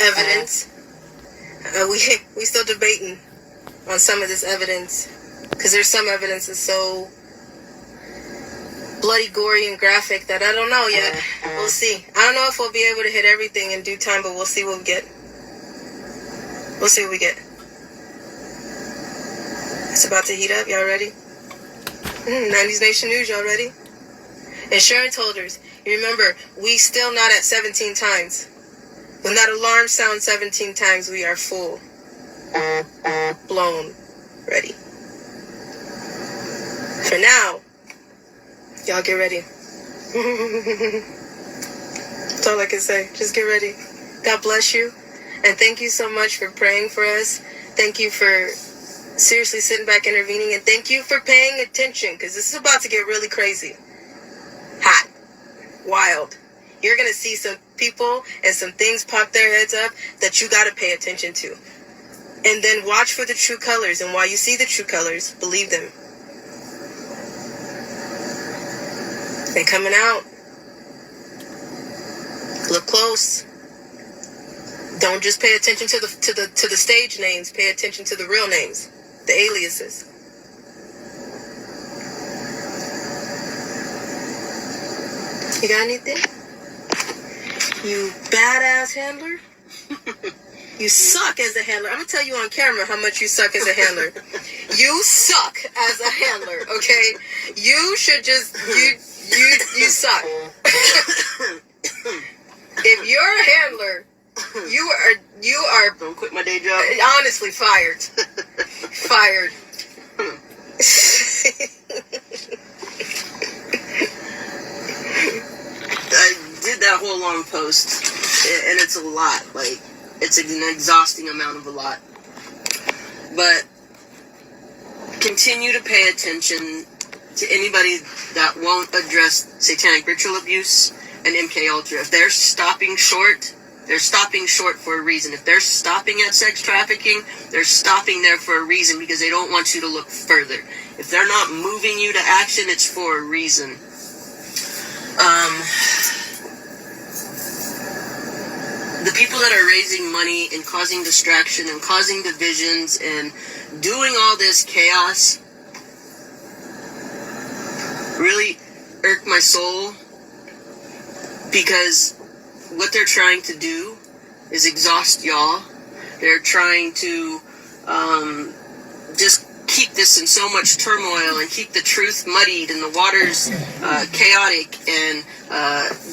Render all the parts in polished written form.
evidence. We still debating on some of this evidence, because there's some evidence that's so bloody, gory, and graphic that I don't know yet. We'll see. I don't know if we'll be able to hit everything in due time, but we'll see what we get. We'll see what we get. It's about to heat up. Y'all ready? 90s Nation News, y'all ready? Insurance holders, you remember, we still not at 17 times. When that alarm sounds 17 times, we are full blown ready. For now, y'all get ready. That's all I can say. Just get ready. God bless you. And thank you so much for praying for us. Thank you for seriously sitting back, intervening. And thank you for paying attention, because this is about to get really crazy. Hot. Wild. You're going to see some people and some things pop their heads up that you got to pay attention to. And then watch for the true colors. And while you see the true colors, believe them. They're coming out. Look close. Don't just pay attention to the stage names. Pay attention to the real names, the aliases. You got anything? You badass handler? You suck as a handler. I'm gonna tell you on camera how much you suck as a handler. You suck as a handler, okay? You should just you suck. If you're a handler, you are don't quit my day job. Honestly, fired. Fired. I did that whole long post, and it's a lot. Like, it's an exhausting amount of a lot. But continue to pay attention to anybody that won't address satanic ritual abuse and MK Ultra. If they're stopping short, they're stopping short for a reason. If they're stopping at sex trafficking, they're stopping there for a reason, because they don't want you to look further. If they're not moving you to action, it's for a reason. The people that are raising money and causing distraction and causing divisions and doing all this chaos really irk my soul, because what they're trying to do is exhaust y'all. They're trying to just keep this in so much turmoil and keep the truth muddied and the waters chaotic and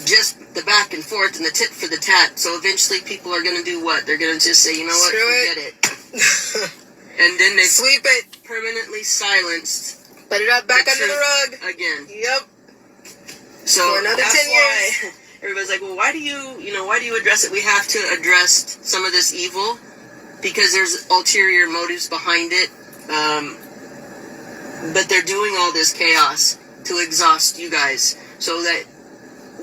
just the back and forth and the tit for the tat. So eventually people are going to do what? They're going to just say, you know what, forget it. And then they sweep it. Permanently silenced. Put it up back under the rug. Again. Yep. So for another 10 years. Everybody's like, well, why do you address it? We have to address some of this evil because there's ulterior motives behind it. But they're doing all this chaos to exhaust you guys, so that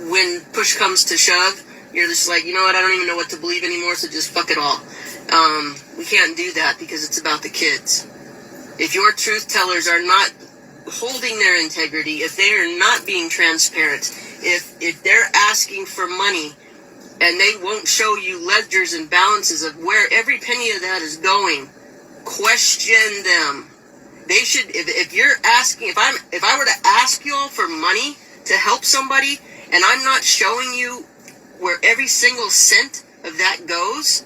when push comes to shove, you're just like, you know what, I don't even know what to believe anymore, so just fuck it all. We can't do that because it's about the kids. If your truth tellers are not holding their integrity, if they are not being transparent, if they're asking for money and they won't show you ledgers and balances of where every penny of that is going, question them. They should, if you're asking, if I were to ask y'all for money to help somebody and I'm not showing you where every single cent of that goes,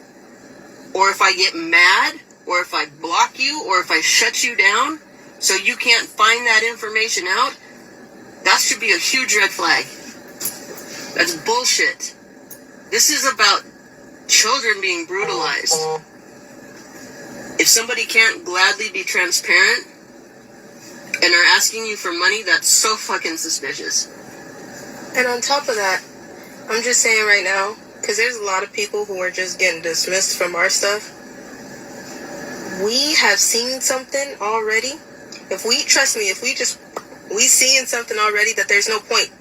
or if I get mad, or if I block you, or if I shut you down so you can't find that information out, that should be a huge red flag. That's bullshit. This is about children being brutalized. If somebody can't gladly be transparent and are asking you for money, that's so fucking suspicious. And on top of that, I'm just saying right now, because there's a lot of people who are just getting dismissed from our stuff. We have seen something already. If we seeing something already, that there's no point.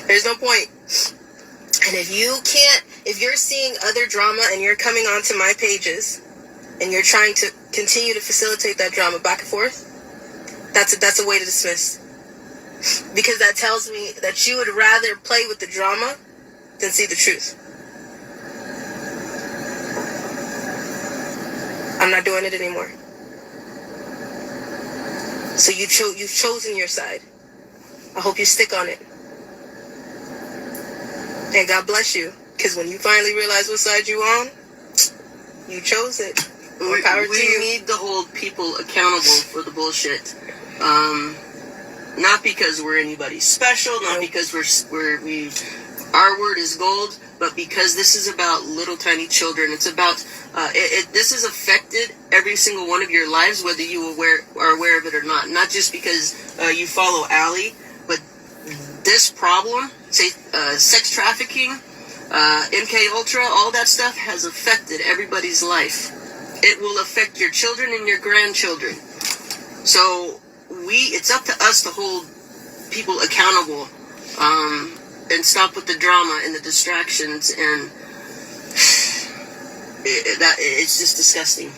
There's no point. And if you're seeing other drama and you're coming onto my pages and you're trying to continue to facilitate that drama back and forth, that's a way to dismiss. Because that tells me that you would rather play with the drama than see the truth. I'm not doing it anymore. So you've chosen your side. I hope you stick on it. And God bless you. Because when you finally realize what side you on, you chose it. More power to you. We need to hold people accountable for the bullshit. Not because we're anybody special, not because our word is gold, but because this is about little tiny children. It's about this has affected every single one of your lives, whether you are aware of it or not. Not just because you follow Allie, but this problem, say sex trafficking, MK Ultra, all that stuff has affected everybody's life. It will affect your children and your grandchildren. So it's up to us to hold people accountable, and stop with the drama and the distractions, and it's just disgusting.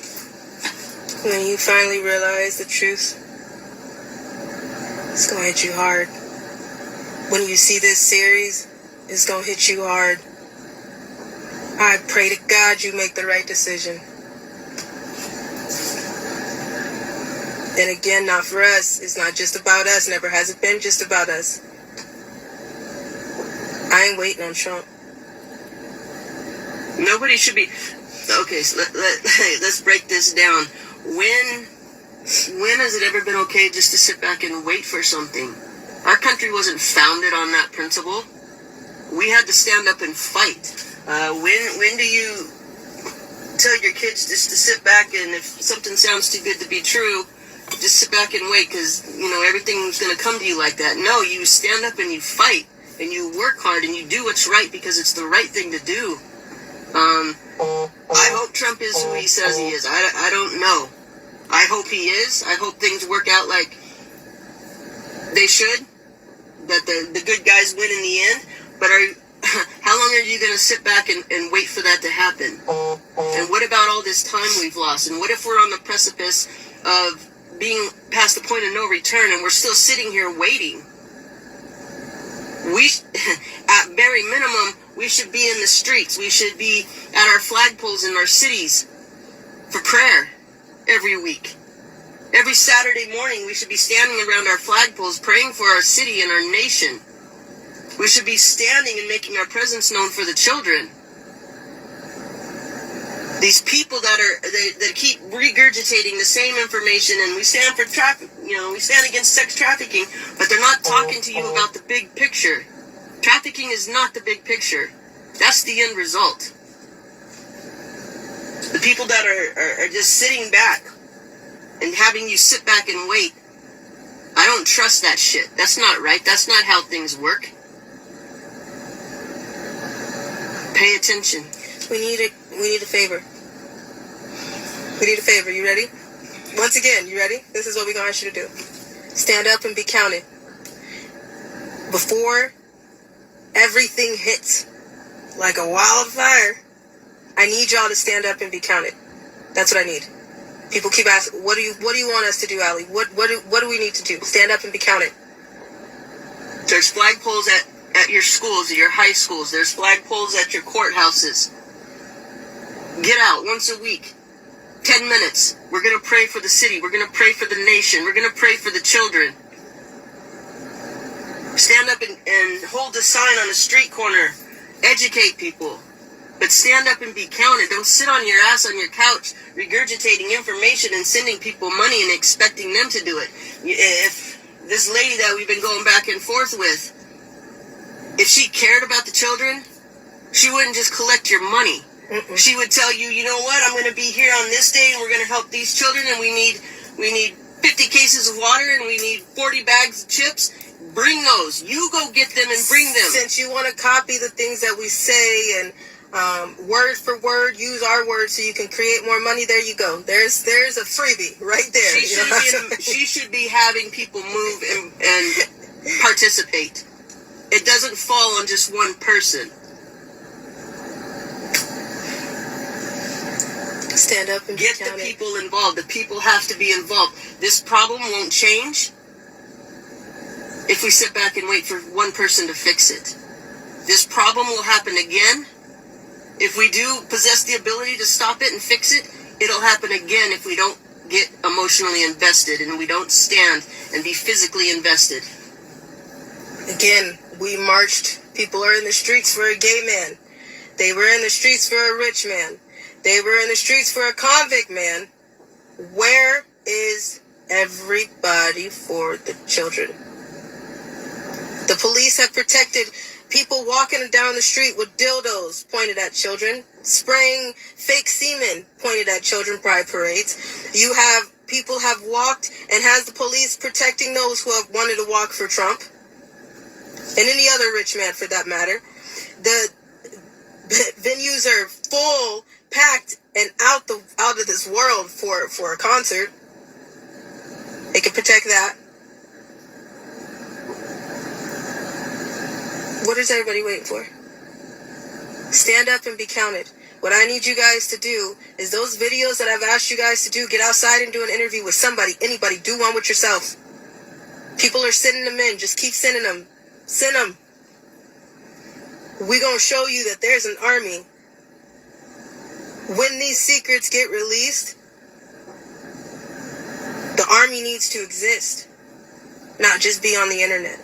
When you finally realize the truth, it's gonna hit you hard. When you see this series, it's gonna hit you hard. I pray to God you make the right decision. And again, not for us. It's not just about us. Never has it been just about us. I ain't waiting on Trump. Nobody should be. Okay, so let's break this down. When has it ever been okay just to sit back and wait for something? Our country wasn't founded on that principle. We had to stand up and fight. When do you tell your kids just to sit back and if something sounds too good to be true, just sit back and wait because, everything's going to come to you like that? No, you stand up and you fight and you work hard and you do what's right because it's the right thing to do. I hope Trump is who he says he is. I don't know. I hope he is. I hope things work out like they should, that the good guys win in the end. But how long are you going to sit back and wait for that to happen? And what about all this time we've lost? And what if we're on the precipice of being past the point of no return and we're still sitting here waiting? At very minimum, we should be in the streets. We should be at our flagpoles in our cities for prayer every week. Every Saturday morning, we should be standing around our flagpoles praying for our city and our nation. We should be standing and making our presence known for the children. These people that keep regurgitating the same information, and we stand for we stand against sex trafficking, but they're not talking to you about the big picture. Trafficking is not the big picture. That's the end result. The people that are just sitting back and having you sit back and wait, I don't trust that shit. That's not right. That's not how things work. Pay attention. We need a favor. We need a favor. You ready? Once again, you ready? This is what we're going to ask you to do. Stand up and be counted. Before everything hits like a wildfire, I need y'all to stand up and be counted. That's what I need. People keep asking, what do you want us to do, Allie? What do we need to do? Stand up and be counted. There's flagpoles at your schools, at your high schools. There's flagpoles at your courthouses. Get out once a week. 10 minutes. We're going to pray for the city. We're going to pray for the nation. We're going to pray for the children. Stand up and hold a sign on a street corner. Educate people. But stand up and be counted. Don't sit on your ass on your couch regurgitating information and sending people money and expecting them to do it. If this lady that we've been going back and forth with, if she cared about the children, she wouldn't just collect your money. Mm-mm. She would tell you, you know what, I'm going to be here on this day and we're going to help these children and we need 50 cases of water and we need 40 bags of chips. Bring those. You go get them and bring them. Since you want to copy the things that we say and word for word, use our words so you can create more money, there you go. There's a freebie right there. She should be having people move and participate. It doesn't fall on just one person. Stand up and get the people involved. The people have to be involved. This problem won't change if we sit back and wait for one person to fix it. This problem will happen again. If we do possess the ability to stop it and fix it, it'll happen again if we don't get emotionally invested and we don't stand and be physically invested. Again, we marched. People are in the streets for a gay man. They were in the streets for a rich man. They were in the streets for a convict man. Where is everybody for the children? The police have protected people walking down the street with dildos pointed at children, spraying fake semen pointed at children pride parades. You have people have walked and has the police protecting those who have wanted to walk for Trump and any other rich man for that matter. The venues are full, packed, and out of this world for a concert. They can protect that. What is everybody waiting for? Stand up and be counted. What I need you guys to do is those videos that I've asked you guys to do, get outside and do an interview with somebody, anybody. Do one with yourself. People are sending them in. Just keep sending them. Send them. We're going to show you that there's an army. When these secrets get released, the army needs to exist, not just be on the internet.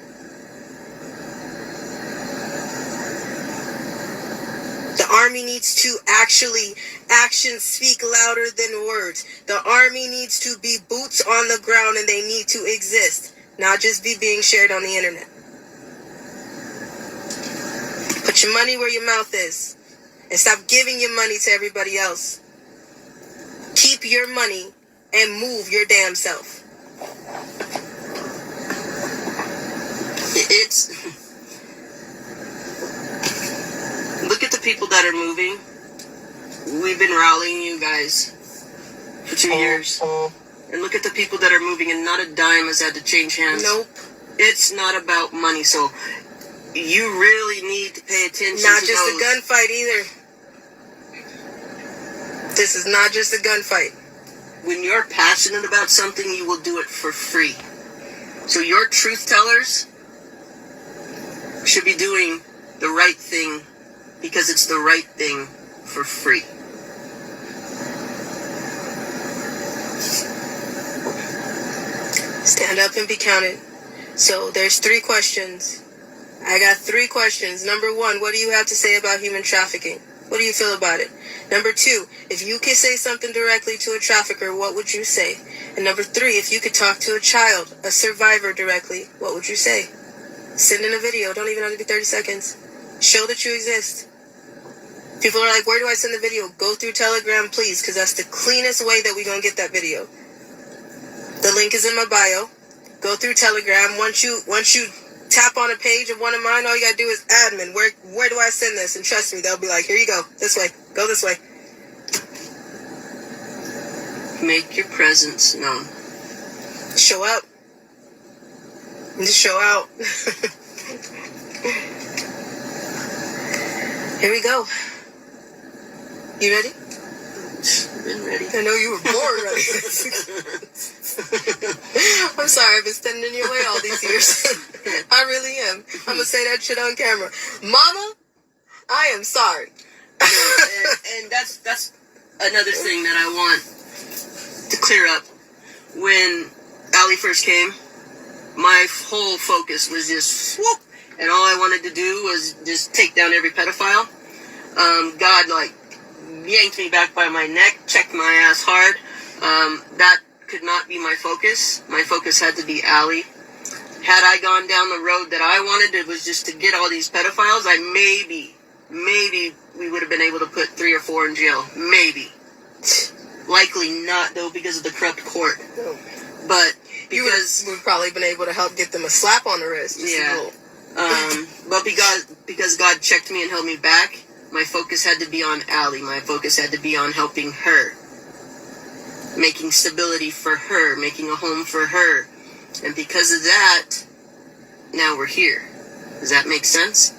The army needs to actions speak louder than words. The army needs to be boots on the ground and they need to exist, not just be being shared on the internet. Put your money where your mouth is and stop giving your money to everybody else. Keep your money and move your damn self. Look at the people that are moving. We've been rallying you guys for 2 years. And look at the people that are moving and not a dime has had to change hands. Nope. It's not about money, so you really need to pay attention not to just those. a gunfight either. This is not just a gunfight. When you're passionate about something, you will do it for free. So your truth tellers should be doing the right thing because it's the right thing for free. Stand up and be counted. So there's 3 questions. I got 3 questions. Number 1, what do you have to say about human trafficking? What do you feel about it? Number 2, if you could say something directly to a trafficker, what would you say? And number 3, if you could talk to a child, a survivor directly, what would you say? Send in a video. Don't even have to be 30 seconds. Show that you exist. People are like, where do I send the video? Go through Telegram, please, because that's the cleanest way that we're going to get that video. The link is in my bio. Go through Telegram. Once you tap on a page of one of mine, all you gotta do is admin. Where do I send this? And trust me, they'll be like, here you go. This way. Go this way. Make your presence known. Show up. Just show out. Here we go. You ready? I've been ready. I know you were born ready. I'm sorry, I've been standing in your way all these years. I really am. I'm gonna say that shit on camera. Mama, I am sorry. and that's another thing that I want to clear up. When Allie first came, my whole focus was just whoop, and all I wanted to do was just take down every pedophile. God, yanked me back by my neck, checked my ass hard. That could not be my focus. My focus had to be Allie. Had I gone down the road that I wanted, it was just to get all these pedophiles, maybe we would have been able to put 3 or 4 in jail. Maybe. Likely not, though, because of the corrupt court. No. But because we've probably been able to help get them a slap on the wrist. Yeah. But because God checked me and held me back, my focus had to be on Allie. My focus had to be on helping her. Making stability for her. Making a home for her. And because of that, now we're here. Does that make sense?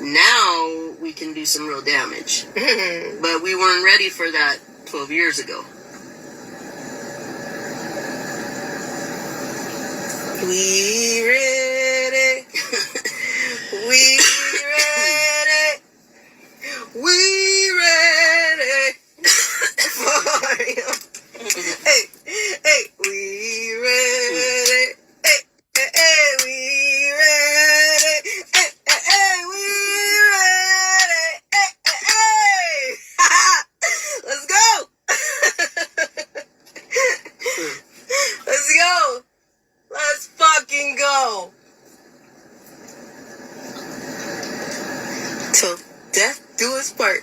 Now we can do some real damage. But we weren't ready for that 12 years ago. We ready. We ready. We ready. Till death do us part.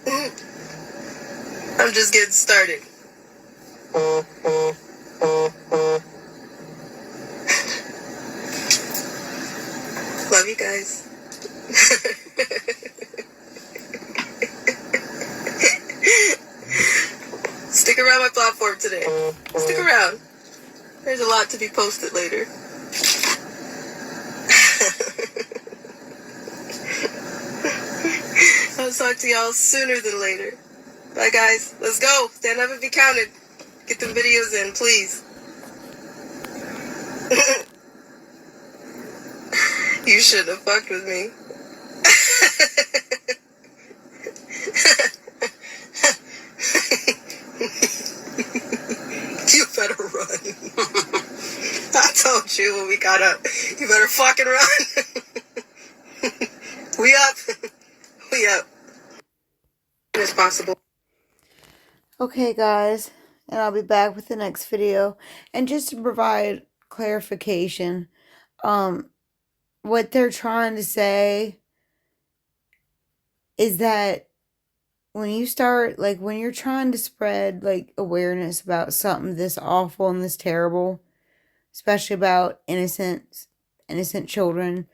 I'm just getting started. Love you guys. Stick around my platform today. Stick around. There's a lot to be posted later. I'll talk to y'all sooner than later. Bye, guys. Let's go. Stand up and be counted. Get them videos in, please. You shouldn't have fucked with me. You better run. I told you when we got up. You better fucking run. We up. We up. As possible. Okay, guys, and I'll be back with the next video. And just to provide clarification, what they're trying to say is that when you start, like, when you're trying to spread, like, awareness about something this awful and this terrible, especially about innocent children,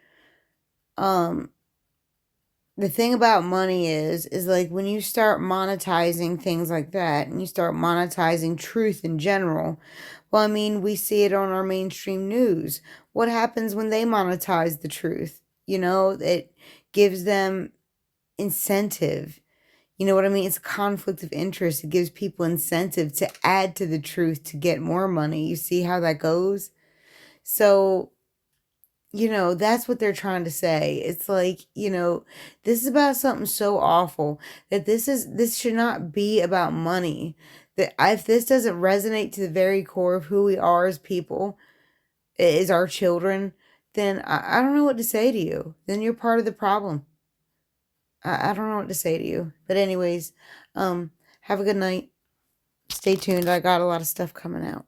the thing about money is like when you start monetizing things like that and you start monetizing truth in general, well, I mean, we see it on our mainstream news. What happens when they monetize the truth? You know, it gives them incentive. You know what I mean? It's a conflict of interest. It gives people incentive to add to the truth to get more money. You see how that goes? So, you know, that's what they're trying to say. It's like, you know, this is about something so awful that this should not be about money. That if this doesn't resonate to the very core of who we are as people, is our children, then I don't know what to say to you. Then you're part of the problem. I don't know what to say to you. But anyways, have a good night. Stay tuned. I got a lot of stuff coming out.